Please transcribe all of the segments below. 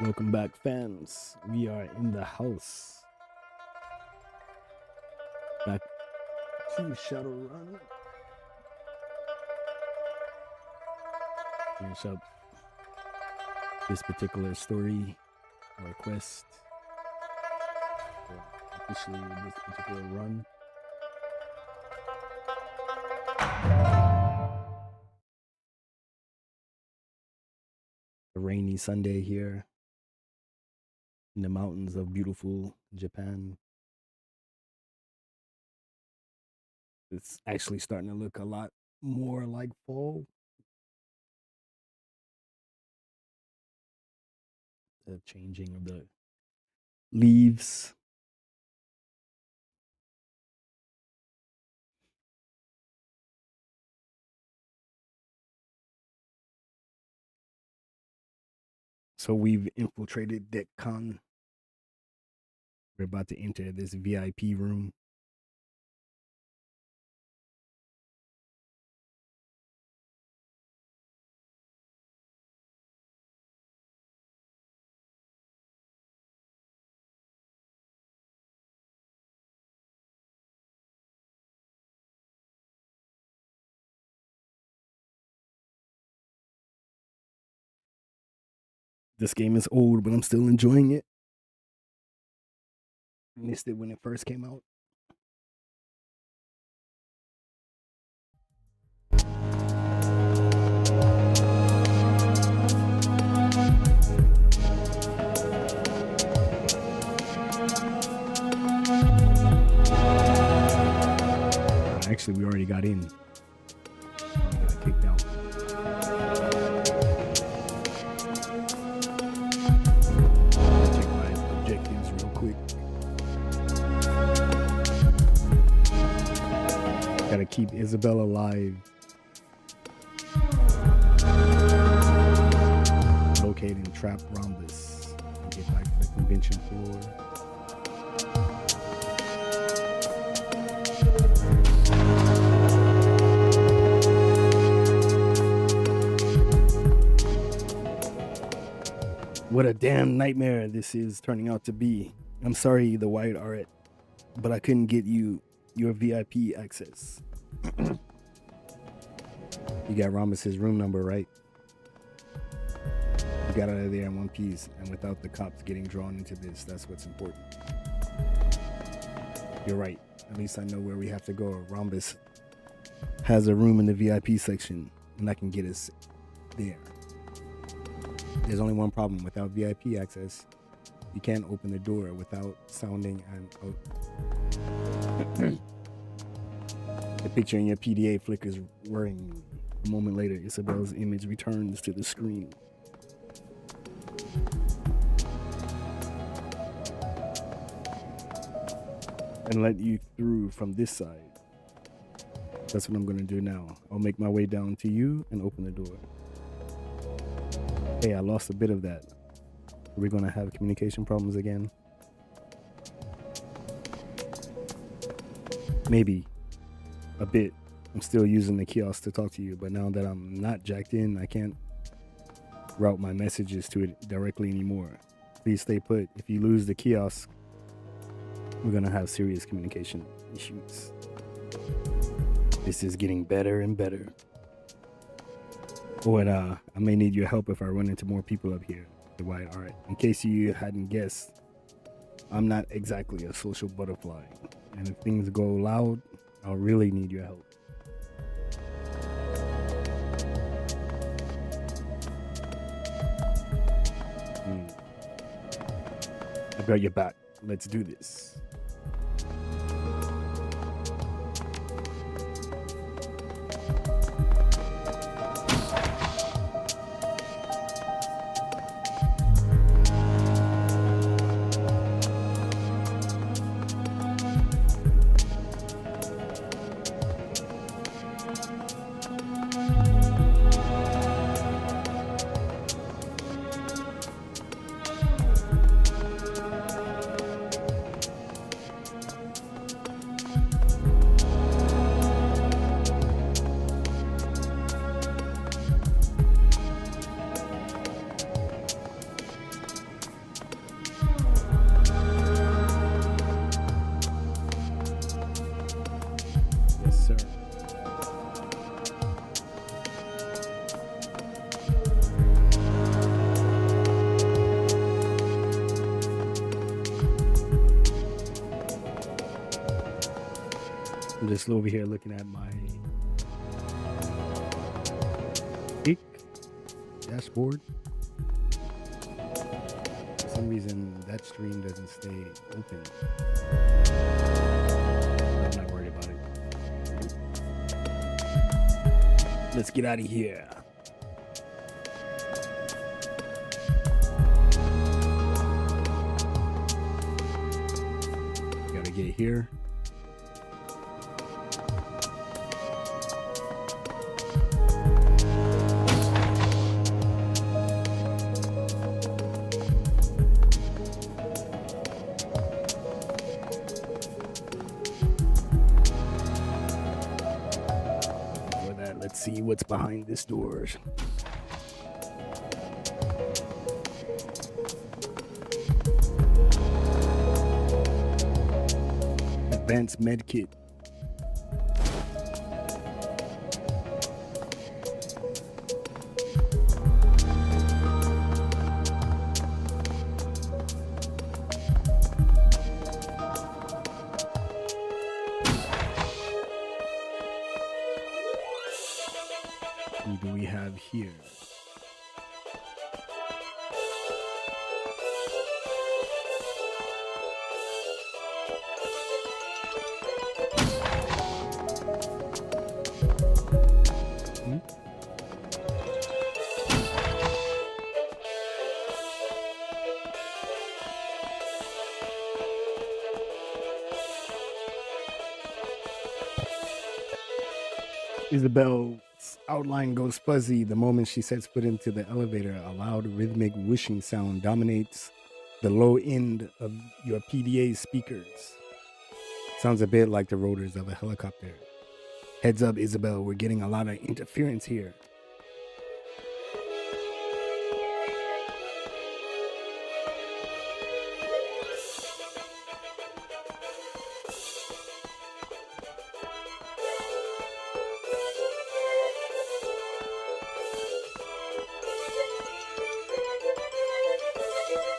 Welcome back, fans. We are in the house. Back to Shadowrun. Finish up this particular story or quest. Or officially this particular run. A rainy Sunday here in the mountains of beautiful Japan. It's actually starting to look a lot more like fall. The changing of the leaves. So we've infiltrated Deckcon. We're about to enter this VIP room. This game is old, but I'm still enjoying it. Missed it when it first came out. Actually, we already got in. We got kicked out. Check my objectives real quick. Gotta keep Is0bel's alive. Locate and trap Rhombus and get back to the convention floor. What a damn nightmare this is turning out to be. I'm sorry, the White Art, but I couldn't get you your VIP access. You got Rhombus's room number, right? You got out of there in one piece, and without the cops getting drawn into this, that's what's important. You're right. At least I know where we have to go. Rhombus has a room in the VIP section, and I can get us there. There's only one problem. Without VIP access, you can't open the door without sounding and the picture in your PDA flickers worrying. A moment later, Is0bel's image returns to the screen. And let you through from this side. That's what I'm gonna do now. I'll make my way down to you and open the door. Hey, I lost a bit of that. Are we gonna have communication problems again? Maybe. A bit. I'm still using the kiosk to talk to you, but now that I'm not jacked in, I can't route my messages to it directly anymore. Please stay put. If you lose the kiosk, we're gonna have serious communication issues. This is getting better and better. But I may need your help if I run into more people up here. The White Art. In case you hadn't guessed, I'm not exactly a social butterfly. And if things go loud, I'll really need your help. I got your back. Let's do this. just over here looking at my kick dashboard. For some reason, that stream doesn't stay open. I'm not worried about it. Let's get out of here. Gotta get here. Let's see what's behind this door. Advanced med kit. Who do we have here? Is0bel's outline goes fuzzy the moment she sets foot into the elevator. A loud rhythmic whooshing sound dominates the low end of your PDA speakers. Sounds a bit like the rotors of a helicopter. Heads up, Is0bel, we're getting a lot of interference here.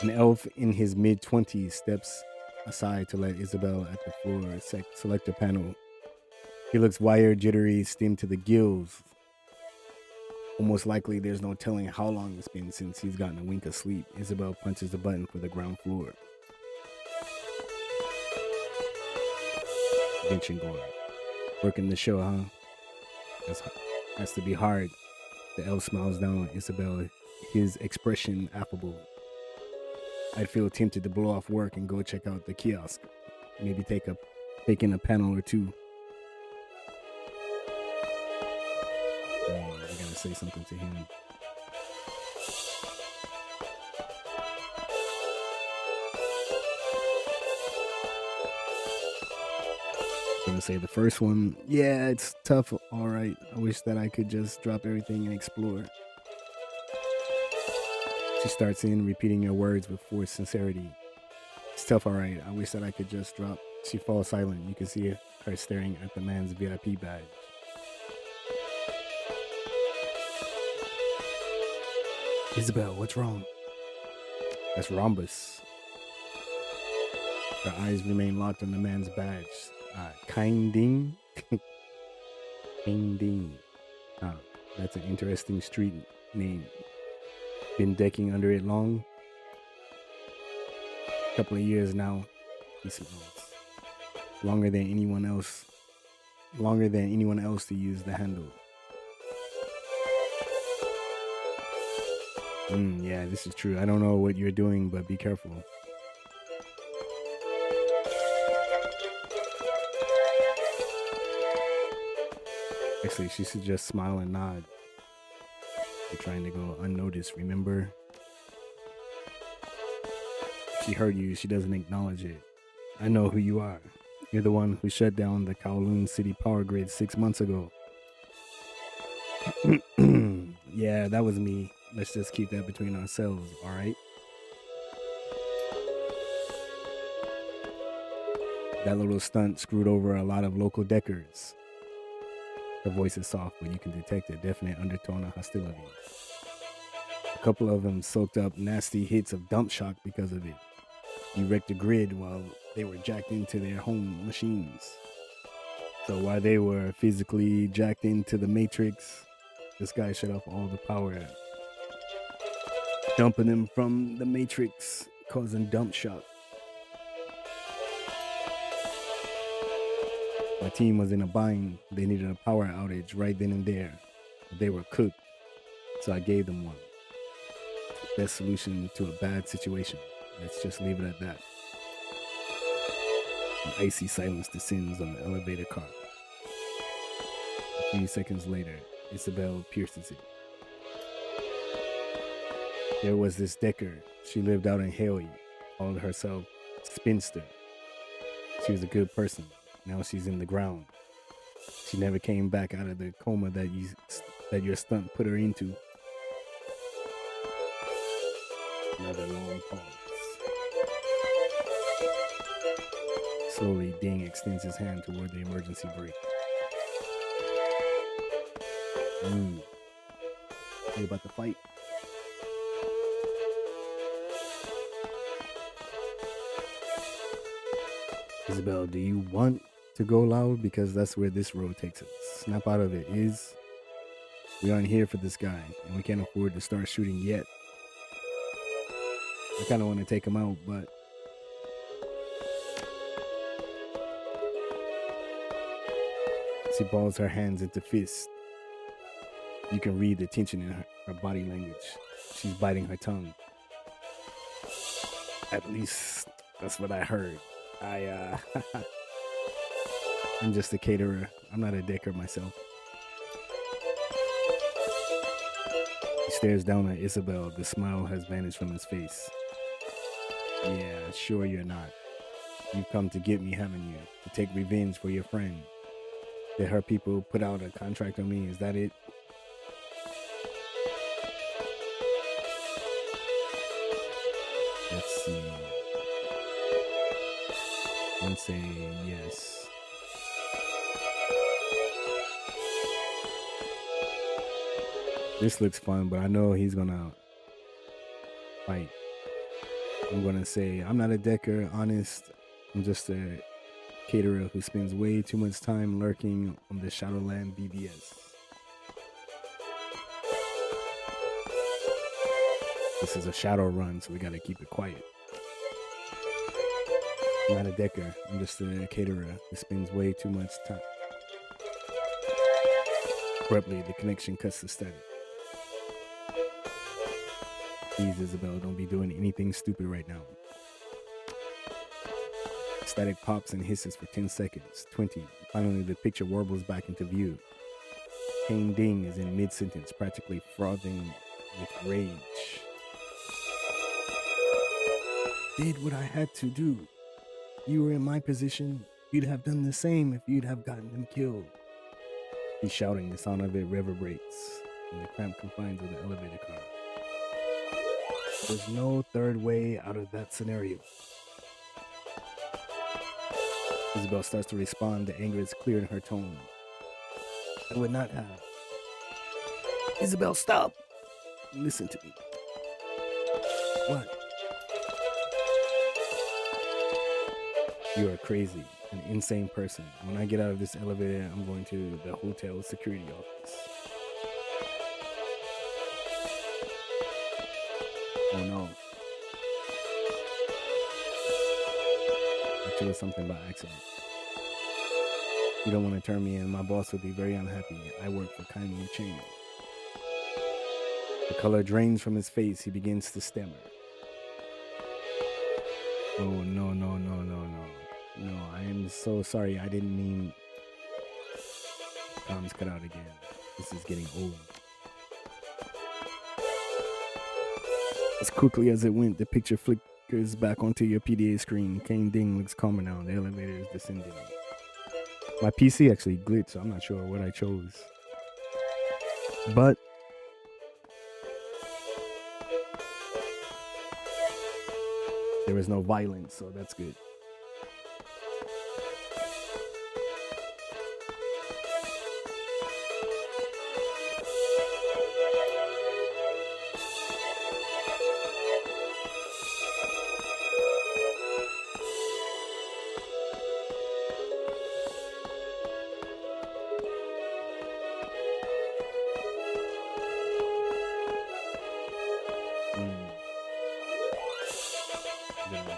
An elf in his mid-20s steps aside to let Is0bel at the floor select a panel. He looks wired, jittery, steamed to the gills. Almost likely there's no telling how long it's been since he's gotten a wink of sleep. Is0bel punches the button for the ground floor. Benching guard. Working the show, huh? Has to be hard. The elf smiles down at Is0bel, his expression affable. I'd feel tempted to blow off work and go check out the kiosk. Maybe take in a panel or two. I gotta say something to him. I'm gonna say the first one. Yeah, it's tough. All right. I wish that I could just drop everything and explore. She starts in, repeating your words with forced sincerity. It's tough, all right. I wish that I could just drop. She falls silent. You can see her staring at the man's VIP badge. Is0bel, what's wrong? That's Rhombus. Her eyes remain locked on the man's badge. Kinding? Kinding. That's an interesting street name. Been decking under it long? A couple of years now, he smiles. Longer than anyone else to use the handle. Yeah, this is true. I don't know what you're doing, but be careful. Actually, she should just smile and nod. You're trying to go unnoticed, remember? She heard you, she doesn't acknowledge it. I know who you are. You're the one who shut down the Kowloon City power grid 6 months ago. Yeah, that was me. Let's just keep that between ourselves, alright? That little stunt screwed over a lot of local deckers. Her voice is soft, but you can detect a definite undertone of hostility. A couple of them soaked up nasty hits of dump shock because of it. You wrecked the grid while they were jacked into their home machines. So while they were physically jacked into the matrix, this guy shut off all the power, dumping them from the matrix, causing dump shock. My team was in a bind. They needed a power outage right then and there. They were cooked, so I gave them one. It's the best solution to a bad situation. Let's just leave it at that. An icy silence descends on the elevator car. A few seconds later, Is0bel pierces it. There was this Decker. She lived out in Haley, called herself Spinster. She was a good person. Now she's in the ground. She never came back out of the coma that your stunt put her into. Another long pause. Slowly, Ding extends his hand toward the emergency brake. You about to fight? Is0bel, do you want to go loud? Because that's where this road takes us. Snap out of it. We aren't here for this guy, and we can't afford to start shooting yet. I kind of want to take him out, but she balls her hands into fists. You can read the tension in her body language. She's biting her tongue. At least that's what I heard. I'm just a caterer. I'm not a Decker myself. He stares down at Is0bel. The smile has vanished from his face. Yeah, sure you're not. You've come to get me, haven't you? To take revenge for your friend. Did her people put out a contract on me? Is that it? Let's see. Let's say yes. This looks fun, but I know he's gonna fight. I'm gonna say I'm not a Decker, honest. I'm just a caterer who spends way too much time lurking on the Shadowland BBS. This is a Shadowrun, so we gotta keep it quiet. I'm not a Decker. I'm just a caterer who spends way too much time. Abruptly, the connection cuts to static. Please, Is0bel, don't be doing anything stupid right now. Static pops and hisses for 10 seconds, 20. Finally, the picture warbles back into view. Kane Ding is in mid-sentence, practically frothing with rage. Did what I had to do. You were in my position. You'd have done the same if you'd have gotten them killed. He's shouting. The sound of it reverberates in the cramped confines of the elevator car. There's no third way out of that scenario. Is0bel starts to respond. The anger is clear in her tone. I would not have. Is0bel, stop! Listen to me. What? You are crazy, an insane person. When I get out of this elevator, I'm going to the hotel security office. Oh no. I chose something by accident. You don't want to turn me in. My boss would be very unhappy. I work for Kindly Chain. The color drains from his face. He begins to stammer. Oh, no. No, I am so sorry. I didn't mean... Comms cut out again. This is getting old. As quickly as it went, the picture flickers back onto your PDA screen. Kane Ding looks calmer now. The elevator is descending. My PC actually glitched, so I'm not sure what I chose. But there is no violence, so that's good.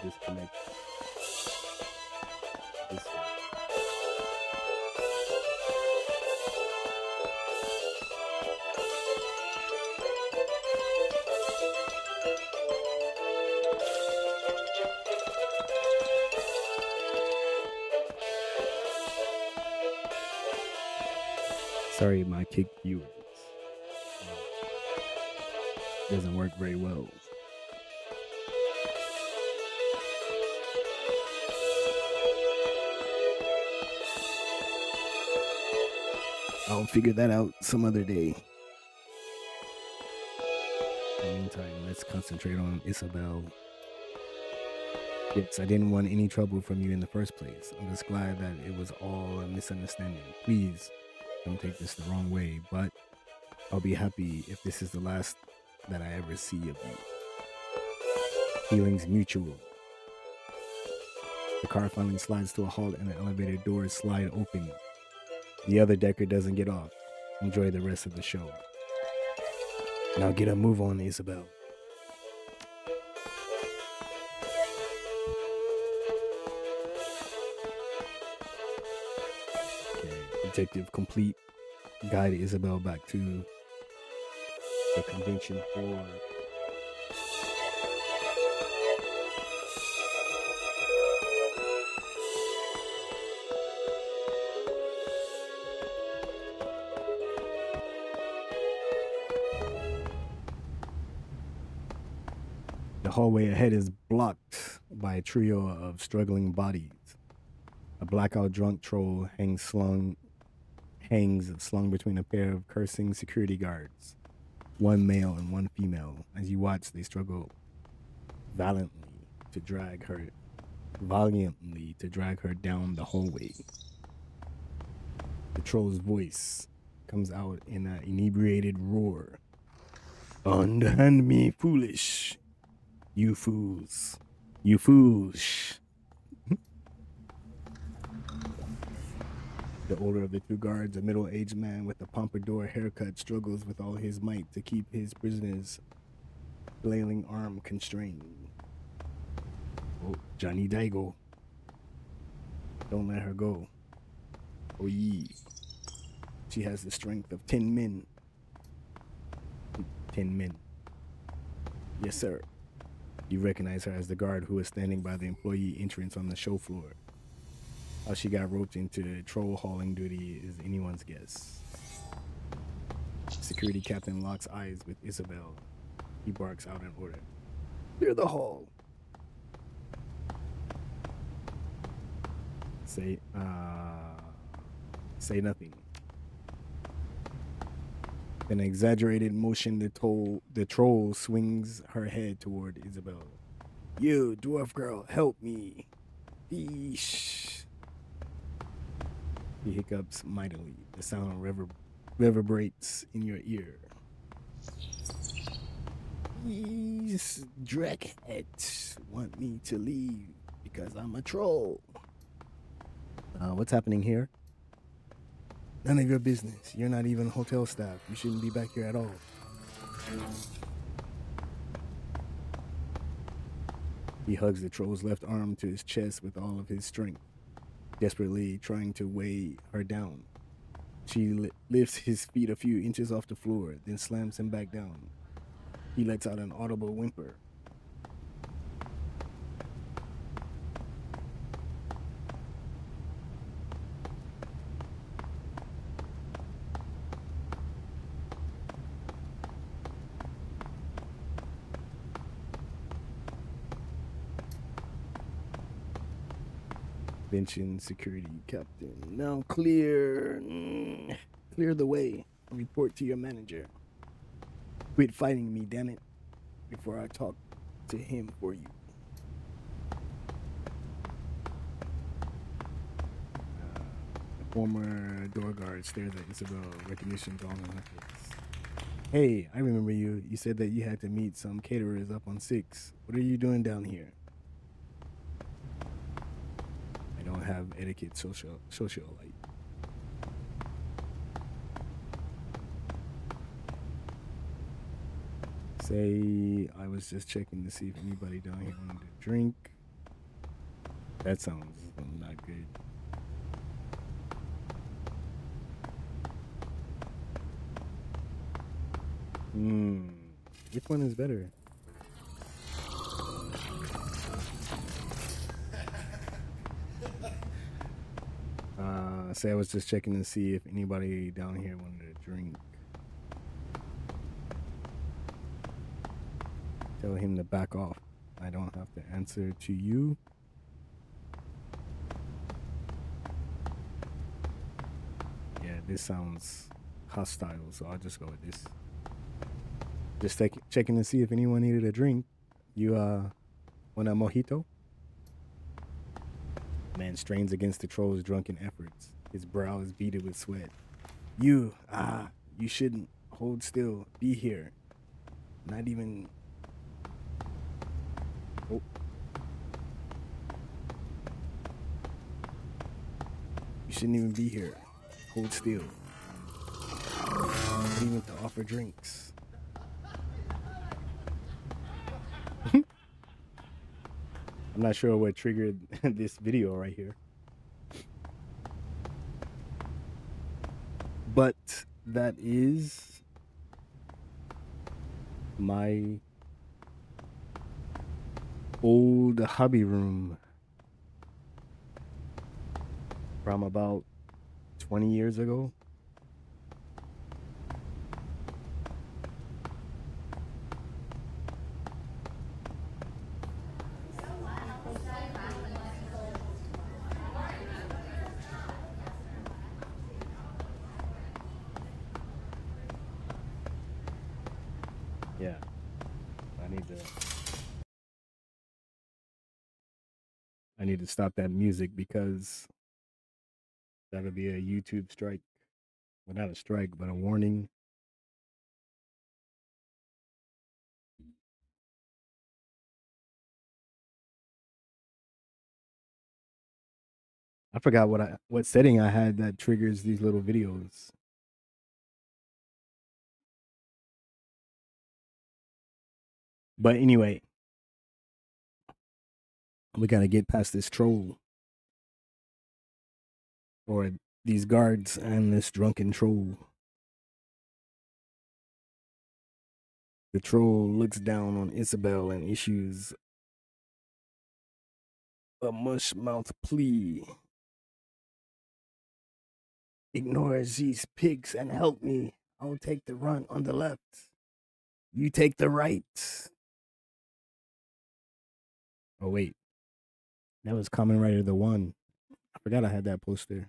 disconnect this one. Sorry, my kick viewers. Doesn't work very well. I'll figure that out some other day. In the meantime, let's concentrate on Is0bel's. Yes, I didn't want any trouble from you in the first place. I'm just glad that it was all a misunderstanding. Please don't take this the wrong way, but I'll be happy if this is the last that I ever see of you. Feelings mutual. The car finally slides to a halt and the elevator doors slide open. The other decker doesn't get off. Enjoy the rest of the show. Now get a move on, Is0bel's. Okay, Detective complete. Guide Is0bel's back to the convention floor. The hallway ahead is blocked by a trio of struggling bodies. A blackout drunk troll hangs slung between a pair of cursing security guards, one male and one female. As you watch, they struggle valiantly to drag her down the hallway. The troll's voice comes out in an inebriated roar. Underhand me, foolish. You fools. You fools. The older of the two guards, a middle-aged man with a pompadour haircut, struggles with all his might to keep his prisoner's flailing arm constrained. Oh, Johnny Daigo. Don't let her go. Oh, ye. She has the strength of 10 men. 10 men. Yes, sir. You recognize her as the guard who was standing by the employee entrance on the show floor. How she got roped into troll hauling duty is anyone's guess. Security captain locks eyes with Is0bel's. He barks out an order. Clear the hall. Say nothing. In an exaggerated motion, the troll swings her head toward Is0bel's. You, dwarf girl, help me. Eesh. He hiccups mightily. The sound reverberates in your ear. These dreckheads want me to leave because I'm a troll. What's happening here? None of your business. You're not even hotel staff. You shouldn't be back here at all. He hugs the troll's left arm to his chest with all of his strength, desperately trying to weigh her down. She lifts his feet a few inches off the floor, then slams him back down. He lets out an audible whimper. Convention security captain. Now clear the way. Report to your manager. Quit fighting me, damn it, before I talk to him for you. The former door guard stares at Is0bel's, recognition dawning on her face. Hey, I remember you. You said that you had to meet some caterers up on 6. What are you doing down here? I don't have etiquette socialite. Say I was just checking to see if anybody down here wanted to drink. That sounds not good. Hmm. Which one is better? Say I was just checking to see if anybody down here wanted a drink. Tell him to back off. I don't have to answer to you. Yeah, this sounds hostile, so I'll just go with this. Just checking to see if anyone needed a drink. You want a mojito? Man strains against the troll's drunken efforts. His brow is beaded with sweat. You shouldn't. Hold still. Be here. Not even. Oh. You shouldn't even be here. Hold still. Not even to offer drinks. I'm not sure what triggered this video right here. But that is my old hobby room from about 20 years ago. Yeah, I need to stop that music because that'll be a YouTube strike. Well, not a strike, but a warning. I forgot what setting I had that triggers these little videos. But anyway, we gotta get past this troll or these guards and this drunken troll. The troll looks down on Is0bel and issues a mush mouth plea. Ignore these pigs and help me. I'll take the run on the left. You take the right. Oh wait, that was Kamen Rider the One. I forgot I had that poster.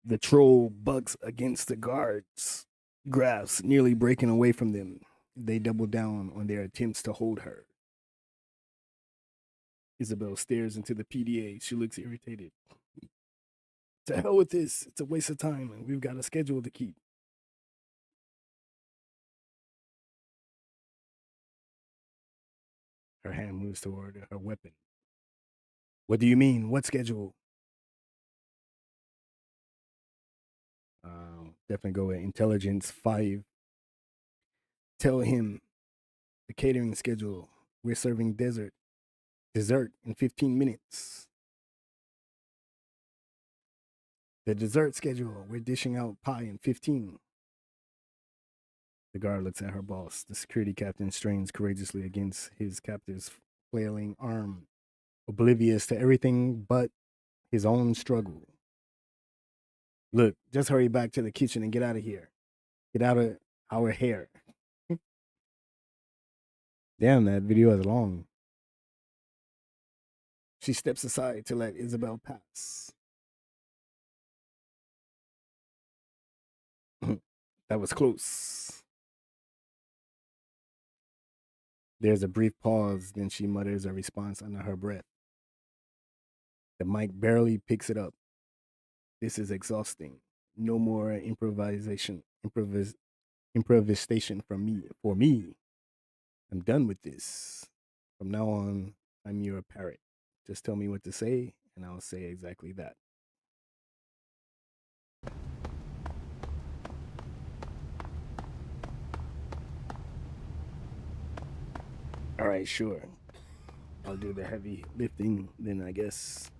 The troll bucks against the guards, grasps nearly breaking away from them. They double down on their attempts to hold her. Is0bel stares into the PDA. She looks irritated. To hell with this. It's a waste of time, and we've got a schedule to keep. Her hand moves toward her weapon. What do you mean? What schedule? Definitely go with intelligence 5. Tell him the catering schedule. We're serving dessert in 15 minutes. The dessert schedule. We're dishing out pie in 15. The guard looks at her boss. The security captain strains courageously against his captive's flailing arm, oblivious to everything but his own struggle. Look, just hurry back to the kitchen and get out of here. Get out of our hair. Damn, that video is long. She steps aside to let Is0bel pass. That was close. There's a brief pause, then she mutters a response under her breath. The mic barely picks it up. This is exhausting. No more improvisation from me. For me, I'm done with this. From now on, I'm your parrot. Just tell me what to say, and I'll say exactly that. All right, sure. I'll do the heavy lifting then, I guess.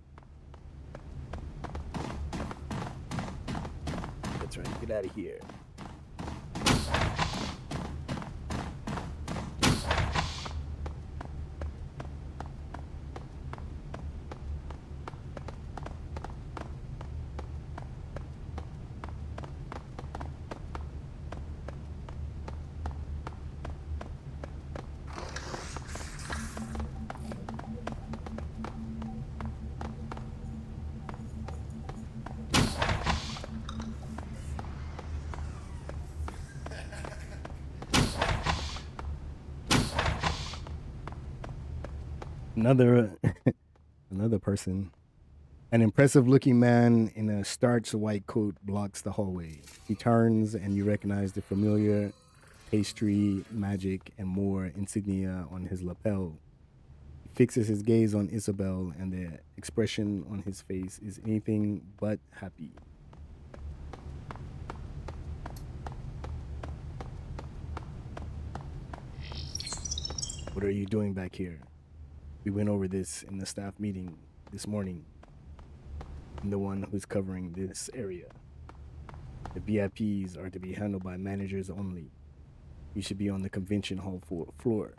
That's right. Get out of here. Another another person. An impressive looking man in a starched white coat blocks the hallway. He turns and you recognize the familiar pastry, magic, and more insignia on his lapel. He fixes his gaze on Isabel, and the expression on his face is anything but happy. What are you doing back here? We went over this in the staff meeting this morning. I'm the one who's covering this area. The VIPs are to be handled by managers only. You should be on the convention hall floor.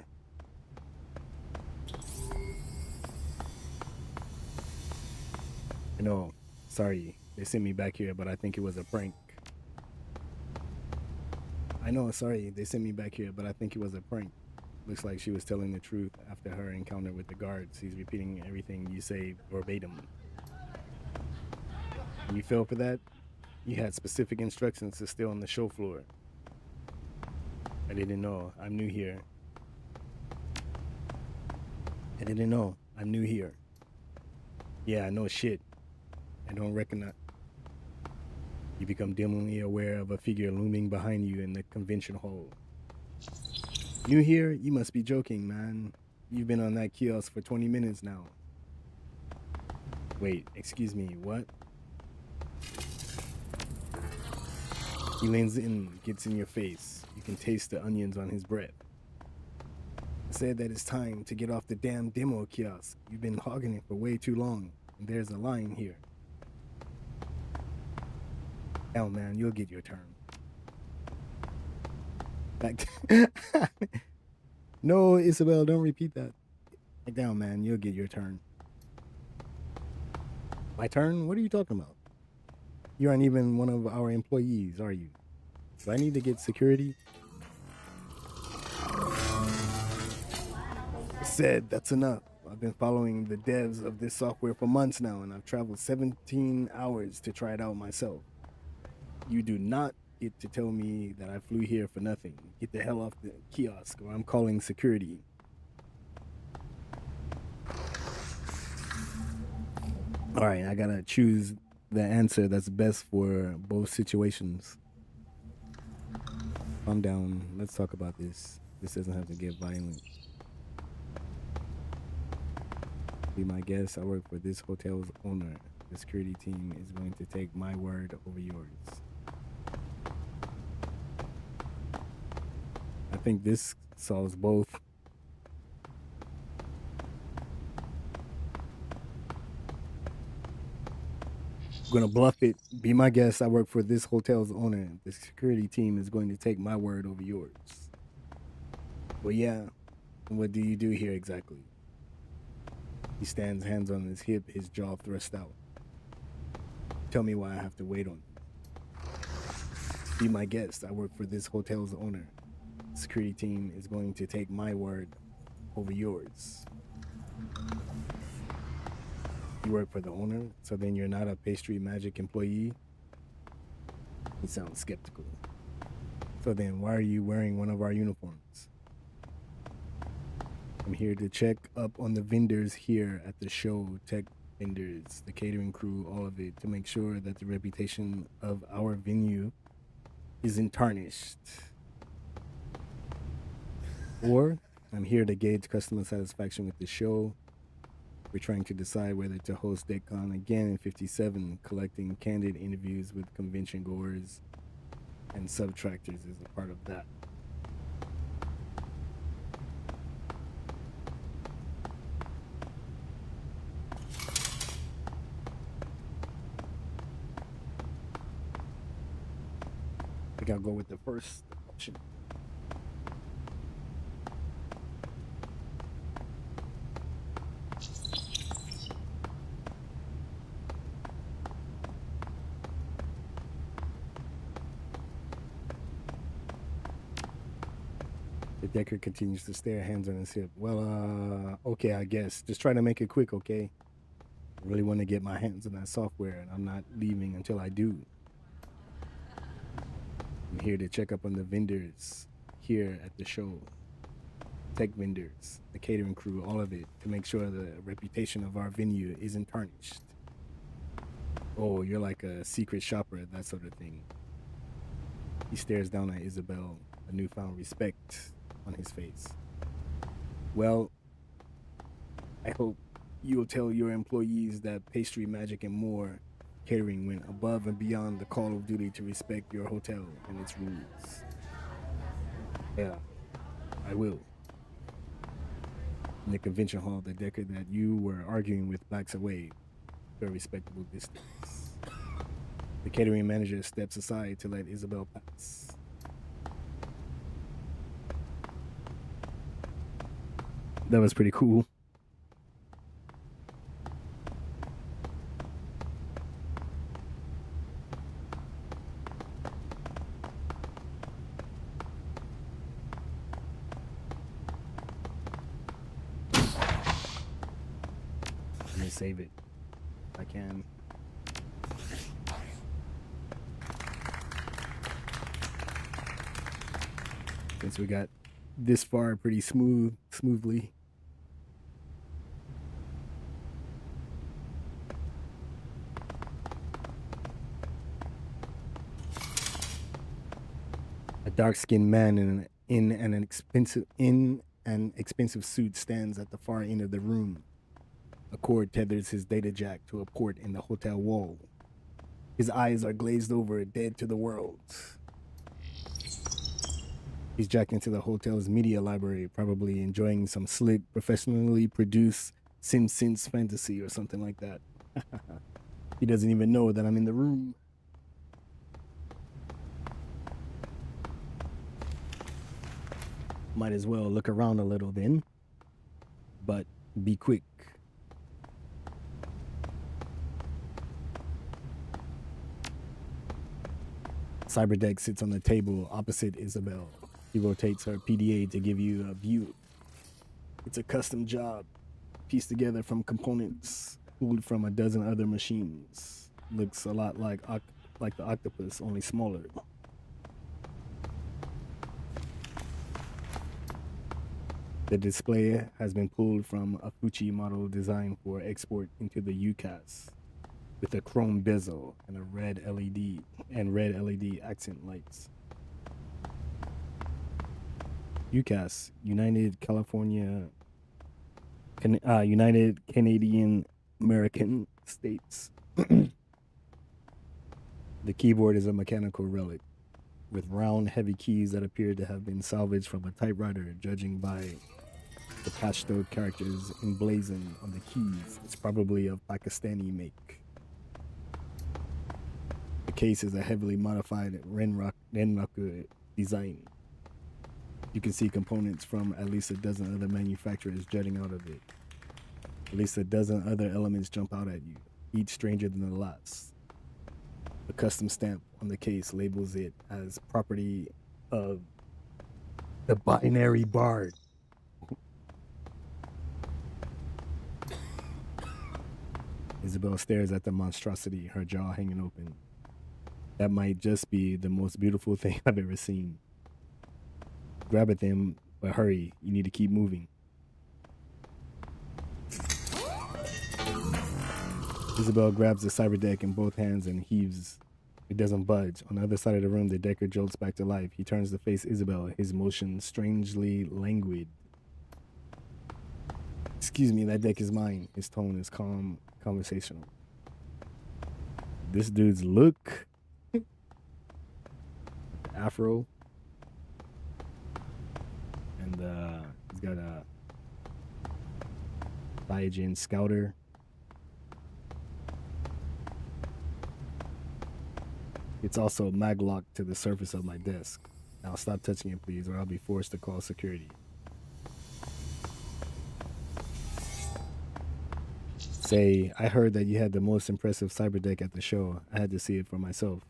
I know, sorry, they sent me back here, but I think it was a prank. I know, sorry, they sent me back here, but I think it was a prank. Looks like she was telling the truth after her encounter with the guards. He's repeating everything you say verbatim. You fell for that? You had specific instructions to stay on the show floor. I didn't know. I'm new here. I didn't know. I'm new here. Yeah, I know shit. I don't recognize. You become dimly aware of a figure looming behind you in the convention hall. New here? You must be joking, man. You've been on that kiosk for 20 minutes now. Wait, excuse me, what? He leans in, gets in your face. You can taste the onions on his breath. I said that it's time to get off the damn demo kiosk. You've been hogging it for way too long, and there's a line here. Hell, man, you'll get your turn. Back No, Isabel, don't repeat that. Back down, man, you'll get your turn. My turn? What are you talking about? You aren't even one of our employees, are you? Do I need to get security? I said that's enough. I've been following the devs of this software for months now, and I've traveled 17 hours to try it out myself. You do not get to tell me that I flew here for nothing. Get the hell off the kiosk, or I'm calling security. All right, I gotta choose the answer that's best for both situations. Calm down. Let's talk about this. This doesn't have to get violent. Be my guest. I work for this hotel's owner. The security team is going to take my word over yours. I think this solves both. I'm gonna bluff it. Be my guest. I work for this hotel's owner. The security team is going to take my word over yours. Well, yeah. What do you do here exactly? He stands, hands on his hip, his jaw thrust out. Tell me why I have to wait on you. Be my guest. I work for this hotel's owner. The security team is going to take my word over yours. You work for the owner, so then you're not a pastry magic employee? He sounds skeptical. So then why are you wearing one of our uniforms? I'm here to check up on the vendors here at the show, tech vendors, the catering crew, all of it, to make sure that the reputation of our venue isn't tarnished. Or I'm here to gauge customer satisfaction with the show. We're trying to decide whether to host Deckcon again in 57, collecting candid interviews with convention goers and subtractors is a part of that. think I'll go with the first option. The Decker continues to stare, hands on his hip. Well, okay, I guess. Just try to make it quick, okay? I really want to get my hands on that software, and I'm not leaving until I do. I'm here to check up on the vendors here at the show. Tech vendors, the catering crew, all of it, to make sure the reputation of our venue isn't tarnished. Oh, you're like a secret shopper, that sort of thing. He stares down at Is0bel's, a newfound respect on his face. Well, I hope you'll tell your employees that Pastry Magic and More Catering went above and beyond the call of duty to respect your hotel and its rules. Yeah, I will. In the convention hall, the Decker that you were arguing with backs away to a respectable distance. The catering manager steps aside to let Is0bel's pass. That was pretty cool. Let me save it if I can. Since we got this far pretty smoothly. A dark-skinned man in an expensive suit stands at the far end of the room. A cord tethers his data jack to a port in the hotel wall. His eyes are glazed over, dead to the world. He's jacked into the hotel's media library, probably enjoying some slick, professionally produced Sims fantasy or something like that. He doesn't even know that I'm in the room. Might as well look around a little then, but be quick. Cyberdeck sits on the table opposite Is0bel's. He rotates her PDA to give you a view. It's a custom job, pieced together from components pulled from a dozen other machines. Looks a lot like the octopus, only smaller. The display has been pulled from a Fuji model designed for export into the UCAS, with a chrome bezel and a red LED accent lights. UCAS, United Canadian American States. The keyboard is a mechanical relic with round, heavy keys that appear to have been salvaged from a typewriter, judging by the pashto characters emblazoned on the keys. It's probably of Pakistani make. The case is a heavily modified Renraku design. You can see components from at least a dozen other manufacturers jutting out of it. At least a dozen other elements jump out at you, each stranger than the last. A custom stamp on the case labels it as property of the Binary Bard. Is0bel's stares at the monstrosity, her jaw hanging open. That might just be the most beautiful thing I've ever seen. Grab at them, but hurry, you need to keep moving. Is0bel's grabs the cyberdeck in both hands and heaves. It doesn't budge. On the other side of the room, the Decker jolts back to life. He turns to face Is0bel's, his motion strangely languid. Excuse me, that deck is mine. His tone is calm, conversational. This dude's look. The afro. And he's got a Biogen Scouter. It's also maglocked to the surface of my desk. Now stop touching it, please, or I'll be forced to call security. Say, I heard that you had the most impressive cyber deck at the show. I had to see it for myself.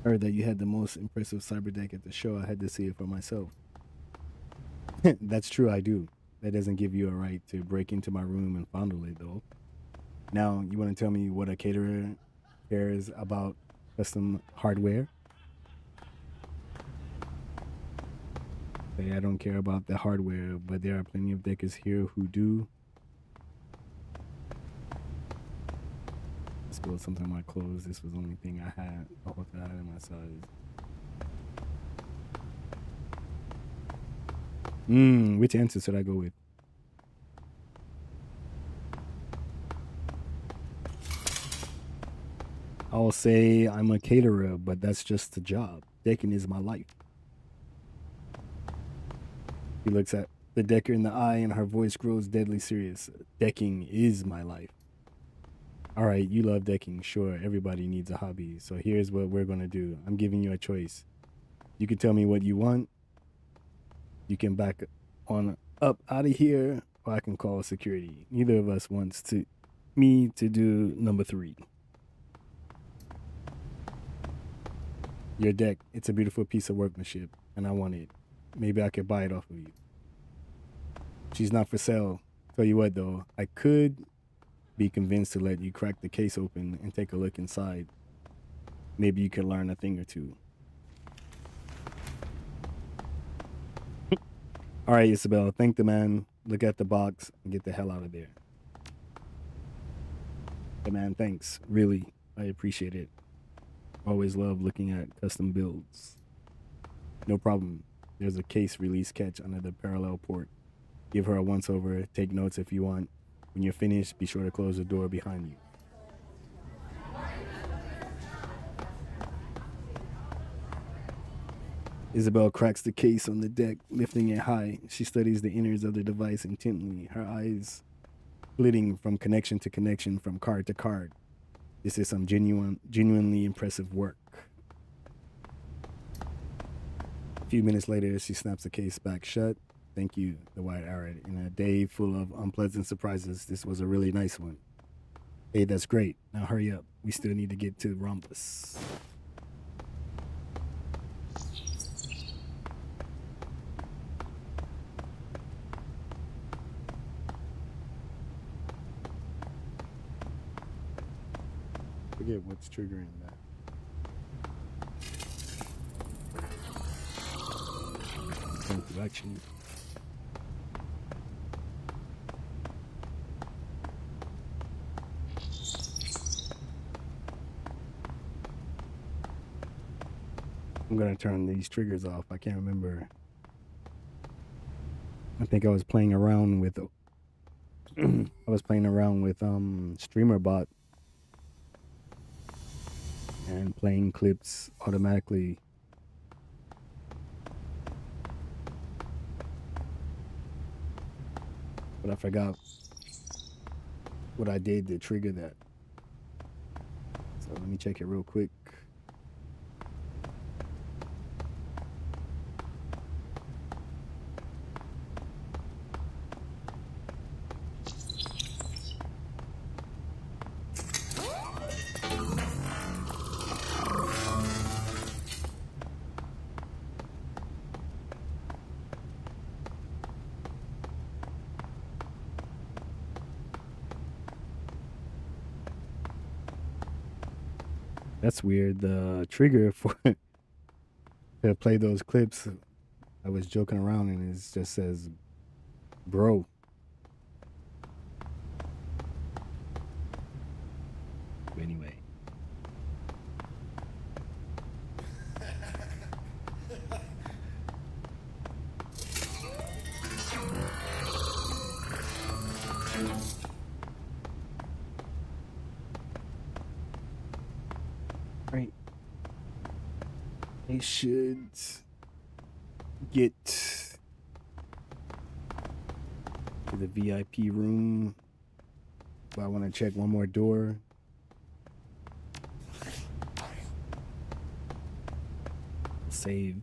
Heard that you had the most impressive cyber deck at the show. I had to see it for myself. That's true, I do. That doesn't give you a right to break into my room and fondle it, though. Now, you want to tell me what a caterer cares about custom hardware? Say, I don't care about the hardware, but there are plenty of deckers here who do. I spilled something on my clothes. This was the only thing I had. I hope I had in my size. Which answer should I go with? I'll say I'm a caterer, but that's just a job. Decking is my life. He looks at the decker in the eye and her voice grows deadly serious. Decking is my life. All right, you love decking. Sure, everybody needs a hobby. So here's what we're going to do. I'm giving you a choice. You can tell me what you want. You can back on up out of here, or I can call security. Neither of us wants me to do number 3. Your deck, it's a beautiful piece of workmanship, and I want it. Maybe I could buy it off of you. She's not for sale. Tell you what, though, I could be convinced to let you crack the case open and take a look inside. Maybe you could learn a thing or two. All right, Is0bel, thank the man. Look at the box and get the hell out of there. Hey, man, thanks. Really, I appreciate it. Always love looking at custom builds. No problem. There's a case release catch under the parallel port. Give her a once over. Take notes if you want. When you're finished, be sure to close the door behind you. Is0bel cracks the case on the deck, lifting it high. She studies the innards of the device intently, her eyes flitting from connection to connection, from card to card. This is some genuinely impressive work. A few minutes later, she snaps the case back shut. Thank you, the white arrow. In a day full of unpleasant surprises, this was a really nice one. Hey, that's great. Now hurry up. We still need to get to Rhombus. Forget what's triggering that. Into action. I'm gonna turn these triggers off. I can't remember. I think I was playing around with StreamerBot and playing clips automatically. But I forgot what I did to trigger that. So let me check it real quick. That's weird. The trigger for to play those clips, I was joking around and it just says, bro. Anyway. Right. They should get to the VIP room. But I want to check one more door. save.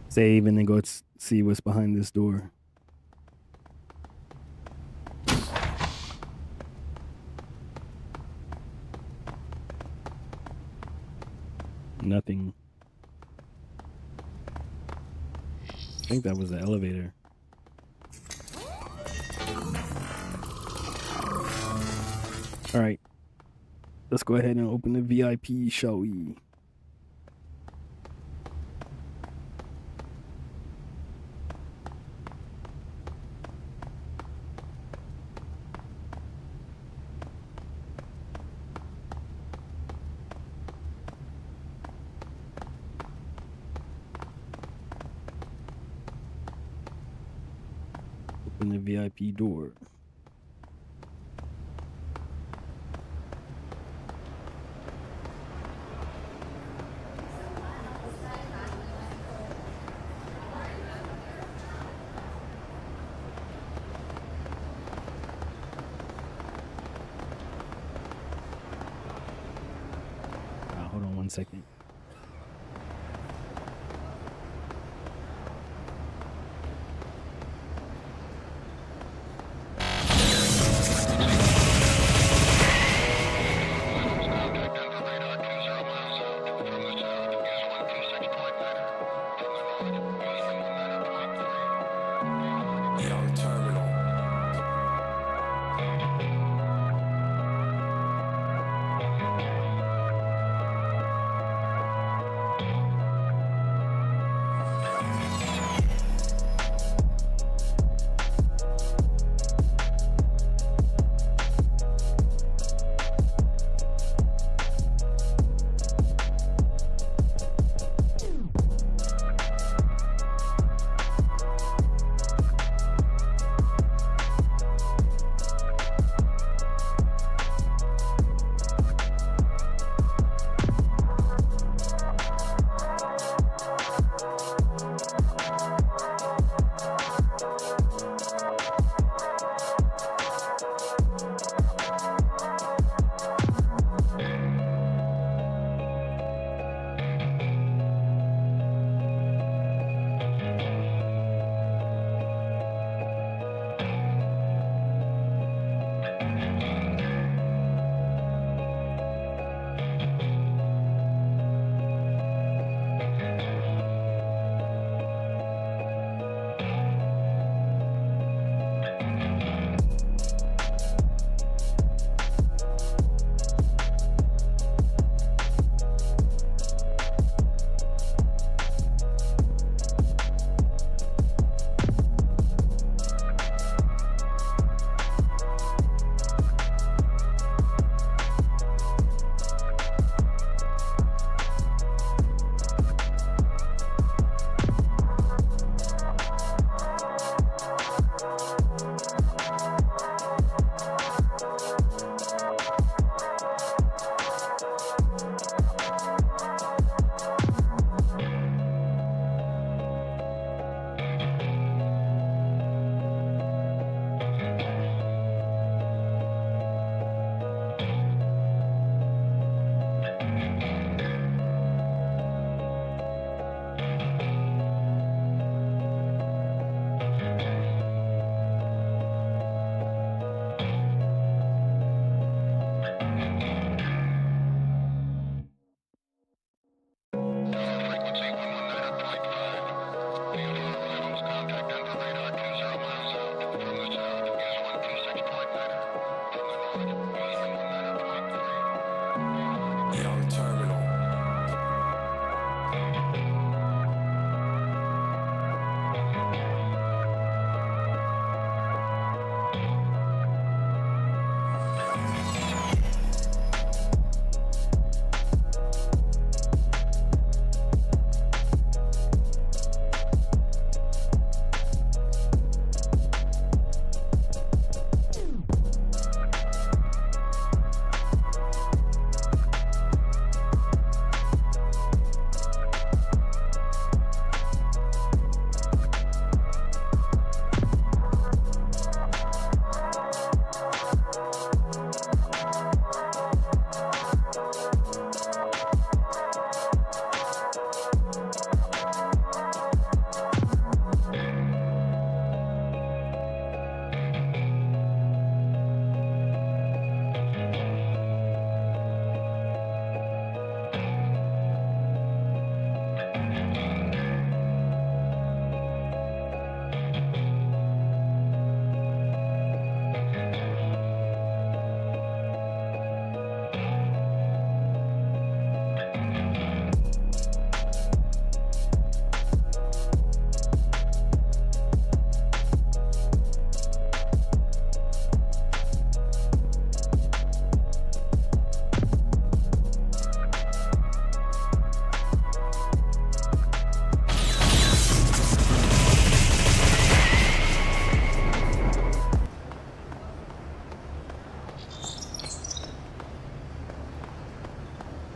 Save and then go see what's behind this door. Nothing. I think that was the elevator. All right. Let's go ahead and open the VIP, shall we? Open the VIP door. Hold on 1 second.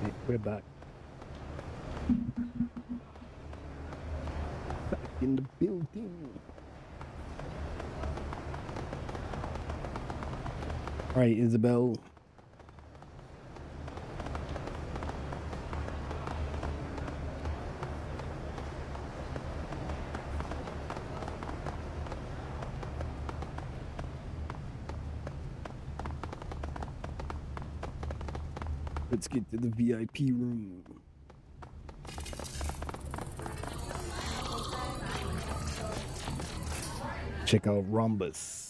Okay, we're back. Back in the building. All right, Isabel. Let's get to the VIP room. Check out Rhombus.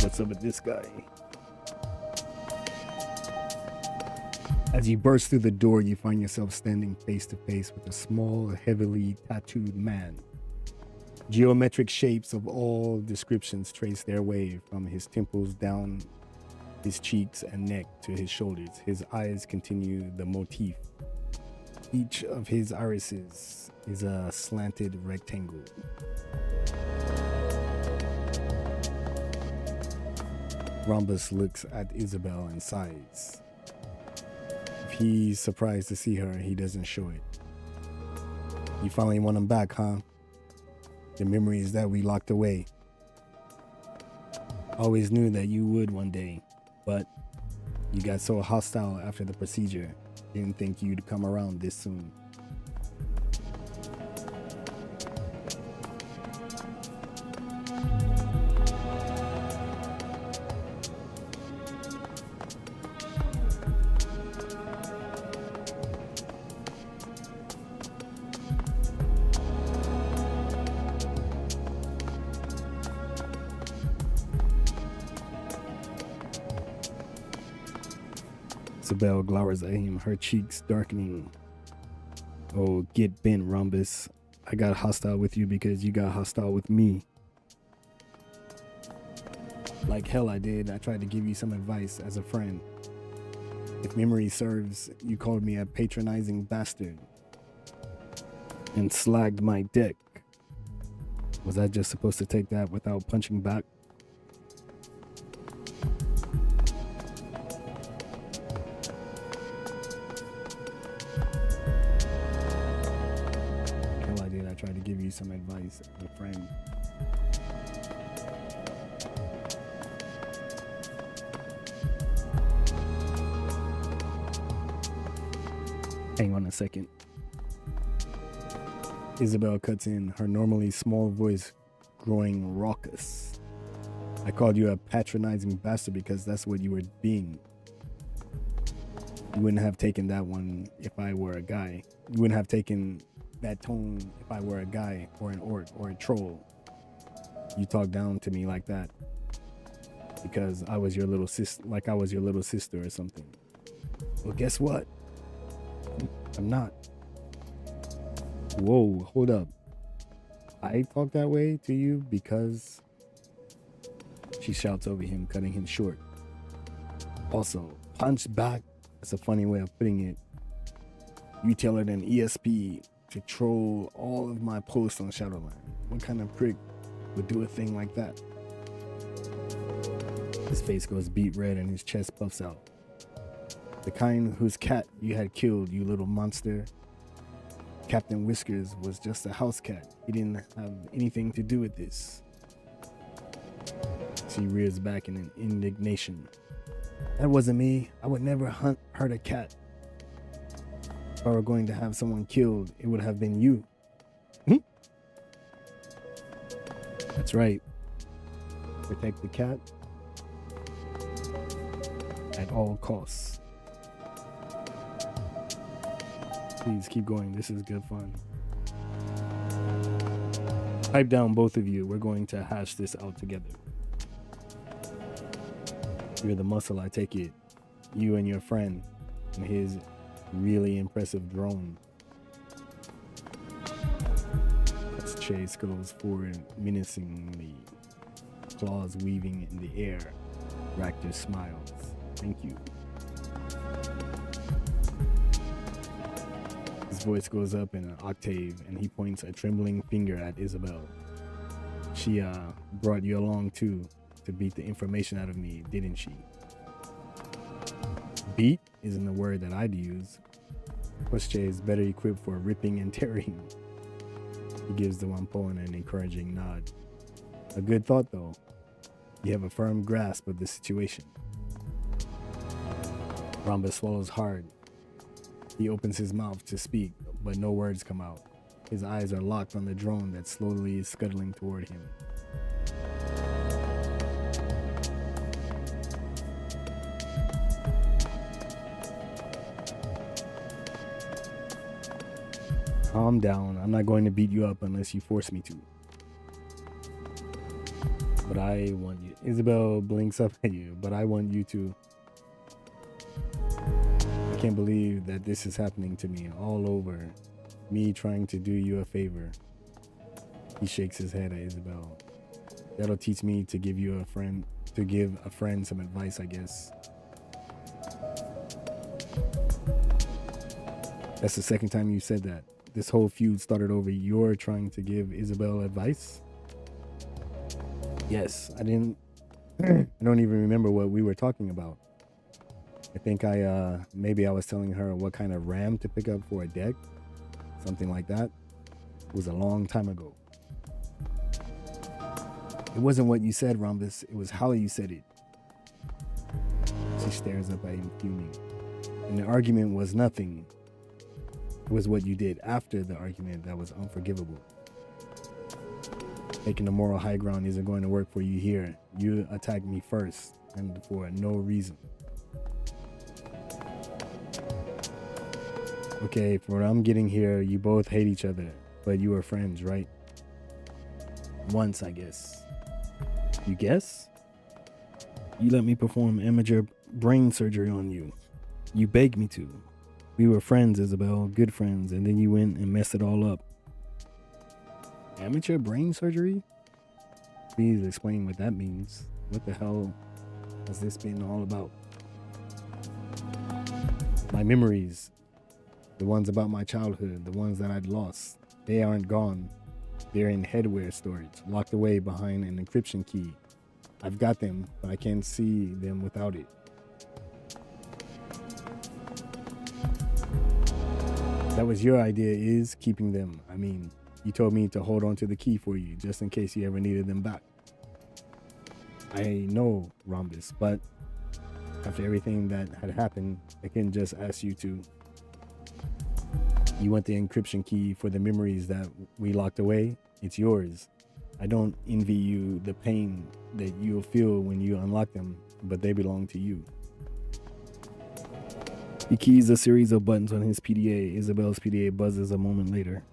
What's up with this guy? As you burst through the door, you find yourself standing face to face with a small, heavily tattooed man. Geometric shapes of all descriptions trace their way from his temples down his cheeks and neck to his shoulders. His eyes continue the motif. Each of his irises is a slanted rectangle. Rhombus looks at Is0bel's and sighs. If he's surprised to see her, he doesn't show it. You finally want him back, huh? The memories that we locked away. Always knew that you would one day, but you got so hostile after the procedure. Didn't think you'd come around this soon. Is0bel glowers at him, her cheeks darkening. Oh, get bent, Rhombus. I got hostile with you because you got hostile with me. Like hell I did. I tried to give you some advice as a friend. If memory serves, you called me a patronizing bastard and slagged my deck. Was I just supposed to take that without punching back? I tried to give you some advice as a friend. Hang on a second. Is0bel cuts in, her normally small voice growing raucous. I called you a patronizing bastard because that's what you were being. You wouldn't have taken that one if I were a guy. You wouldn't have taken that tone if I were a guy or an orc or a troll. You talk down to me like that because I was your little sister, like I was your little sister or something. Well, guess what? I'm not. Whoa, hold up. I talk that way to you because... She shouts over him, cutting him short. Also, punch back. That's a funny way of putting it. You tailored an ESP to troll all of my posts on Shadowrun. What kind of prick would do a thing like that? His face goes beet red and his chest puffs out. The kind whose cat you had killed, you little monster. Captain Whiskers was just a house cat. He didn't have anything to do with this. She rears back in indignation. That wasn't me. I would never hurt a cat. If I were going to have someone killed, it would have been you. That's right. Protect the cat at all costs. Please keep going. This is good fun. Pipe down, both of you. We're going to hash this out together. You're the muscle, I take it. You and your friend and his really impressive drone. Chase goes forward menacingly, claws weaving in the air. Raptor smiles. Thank you. His voice goes up in an octave and he points a trembling finger at Is0bel. She brought you along too to beat the information out of me, didn't she? Beat isn't the word that I'd use. Pushche is better equipped for ripping and tearing. He gives the Wampoan an encouraging nod. A good thought though. You have a firm grasp of the situation. Rhombus swallows hard. He opens his mouth to speak, but no words come out. His eyes are locked on the drone that slowly is scuttling toward him. Calm down. I'm not going to beat you up unless you force me to. But I want you. Is0bel blinks up at you, but I want you to. I can't believe that this is happening to me all over. Me trying to do you a favor. He shakes his head at Is0bel. That'll teach me to give you a friend, to give a friend some advice, I guess. That's the second time you said that. This whole feud started over you're trying to give Is0bel advice? Yes, I don't even remember what we were talking about. I think maybe I was telling her what kind of RAM to pick up for a deck. Something like that. It was a long time ago. It wasn't what you said, Rhombus. It was how you said it. She stares up at him fuming. And the argument was nothing. It was what you did after the argument that was unforgivable. Taking the moral high ground isn't going to work for you here. You attacked me first, and for no reason. Okay, from what I'm getting here, you both hate each other, but you were friends, right? Once, I guess. You guess? You let me perform amateur brain surgery on you. You begged me to. We were friends, Is0bel, good friends, and then you went and messed it all up. Amateur brain surgery? Please explain what that means. What the hell has this been all about? My memories, the ones about my childhood, the ones that I'd lost, they aren't gone. They're in headwear storage, locked away behind an encryption key. I've got them, but I can't see them without it. That was your idea, is keeping them. I mean, you told me to hold on to the key for you, just in case you ever needed them back. I know, Rhombus, but after everything that had happened, I couldn't just ask you to. You want the encryption key for the memories that we locked away? It's yours. I don't envy you the pain that you'll feel when you unlock them, but they belong to you. He keys a series of buttons on his PDA. Is0bel's PDA buzzes a moment later.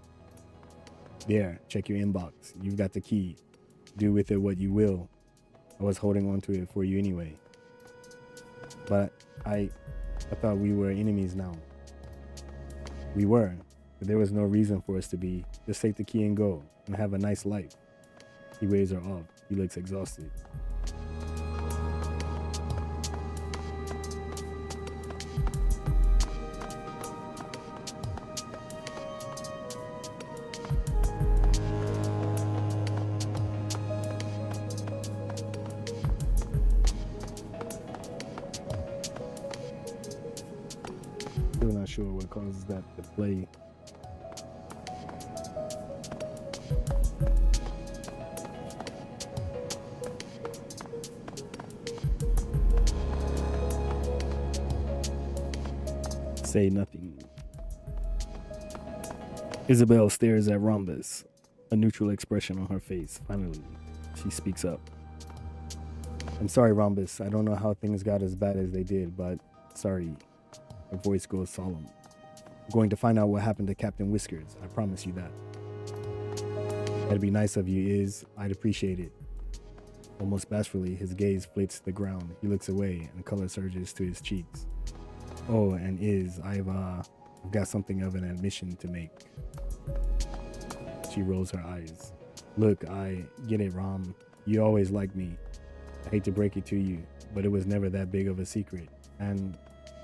There, check your inbox. You've got the key. Do with it what you will. I was holding on to it for you anyway. But I thought we were enemies now. We were, but there was no reason for us to be. Just take the key and go, and have a nice life. He waves her off. He looks exhausted. Still not sure what causes that to play. Say nothing. Is0bel's stares at Rhombus, a neutral expression on her face. Finally, she speaks up. I'm sorry, Rhombus. I don't know how things got as bad as they did, but sorry. Her voice goes solemn. I'm going to find out what happened to Captain Whiskers. I promise you that. That'd be nice of you, Is. I'd appreciate it. Almost bashfully, his gaze flits to the ground. He looks away, and color surges to his cheeks. Oh, and Is, I've got something of an admission to make. She rolls her eyes. Look, I get it, Rom. You always liked me. I hate to break it to you, but it was never that big of a secret. And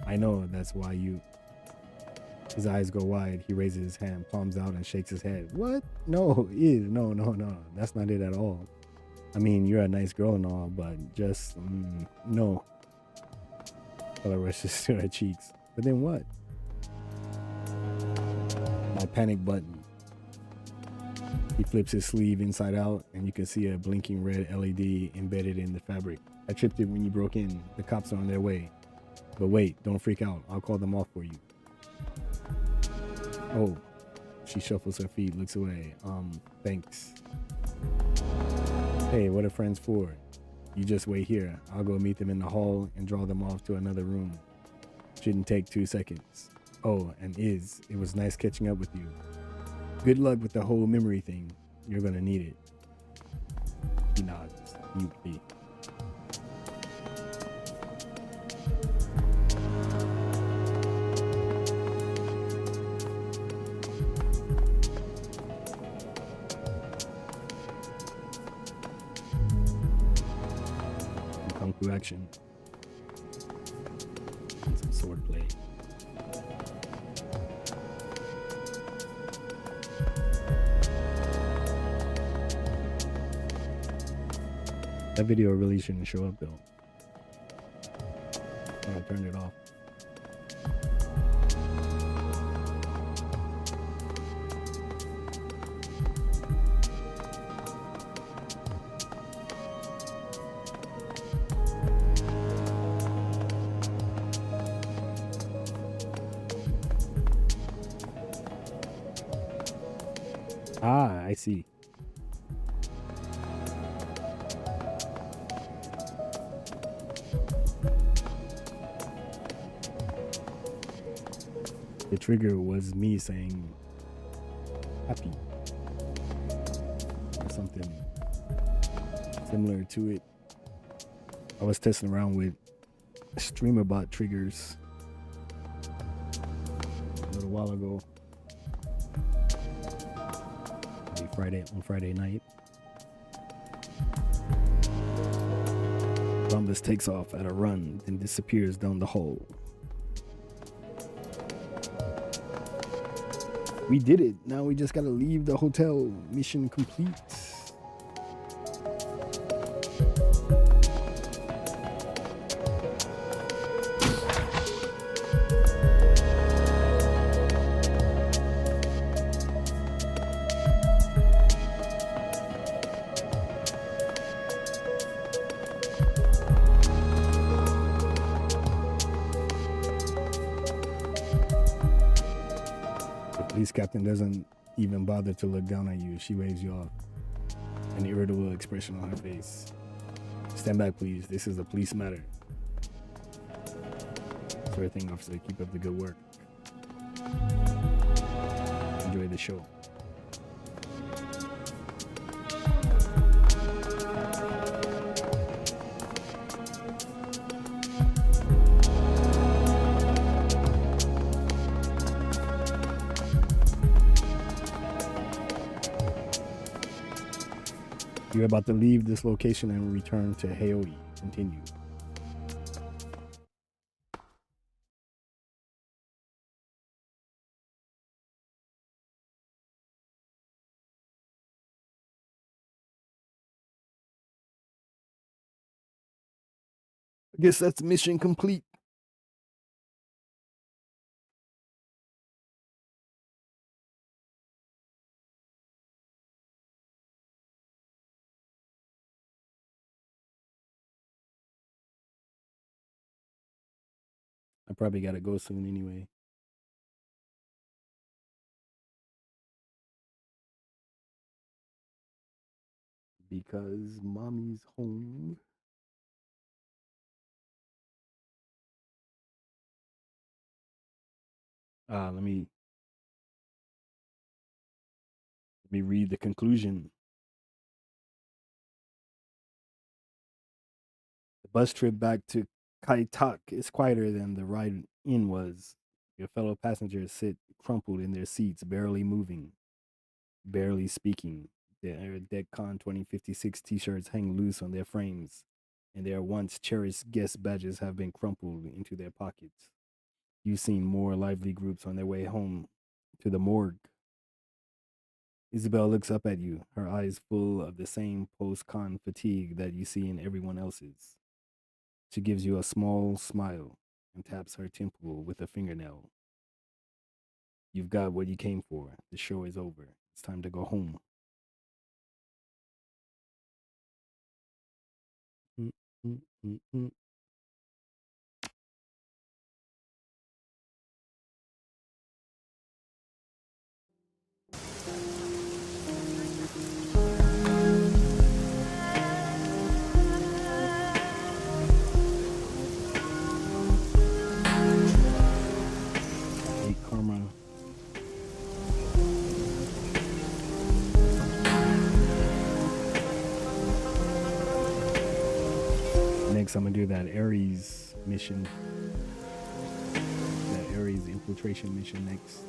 I know that's why you... His eyes go wide. He raises his hand, palms out, and shakes his head. What? No, Is. No. That's not it at all. I mean, you're a nice girl and all, but just... no. Color rushes to her cheeks. But then what? My panic button. He flips his sleeve inside out, and you can see a blinking red LED embedded in the fabric. I tripped it when you broke in. The cops are on their way. But wait, don't freak out. I'll call them off for you. Oh. She shuffles her feet, looks away. Thanks. Hey, what are friends for? You just wait here. I'll go meet them in the hall and draw them off to another room. Shouldn't take 2 seconds. Oh, and Is, it was nice catching up with you. Good luck with the whole memory thing. You're gonna need it. He nods mutely. Kung Fu action. And some swordplay. That video really shouldn't show up though. I turned it off. Ah, I see. The trigger was me saying happy or something similar to it. I was testing around with streamer bot triggers a little while ago. Maybe on Friday night. Columbus takes off at a run and disappears down the hall. We did it. Now we just gotta leave the hotel. Mission complete. Police captain doesn't even bother to look down at you. She waves you off, an irritable expression on her face. Stand back, please. This is a police matter. Sure thing, officer. Keep up the good work. Enjoy the show. You're about to leave this location and return to Haoi. Continue. I guess that's mission complete. I probably gotta go soon anyway. because mommy's home. Let me read the conclusion. The bus trip back to Kai Tak is quieter than the ride in was. Your fellow passengers sit crumpled in their seats, barely moving, barely speaking. Their Deckcon 2056 t-shirts hang loose on their frames, and their once cherished guest badges have been crumpled into their pockets. You've seen more lively groups on their way home to the morgue. Is0bel looks up at you, her eyes full of the same post-con fatigue that you see in everyone else's. She gives you a small smile and taps her temple with a fingernail. You've got what you came for. The show is over. It's time to go home. Mm, mm, mm, mm. Hey, Karma. Next, I'm gonna do that Ares mission. That Ares infiltration mission next.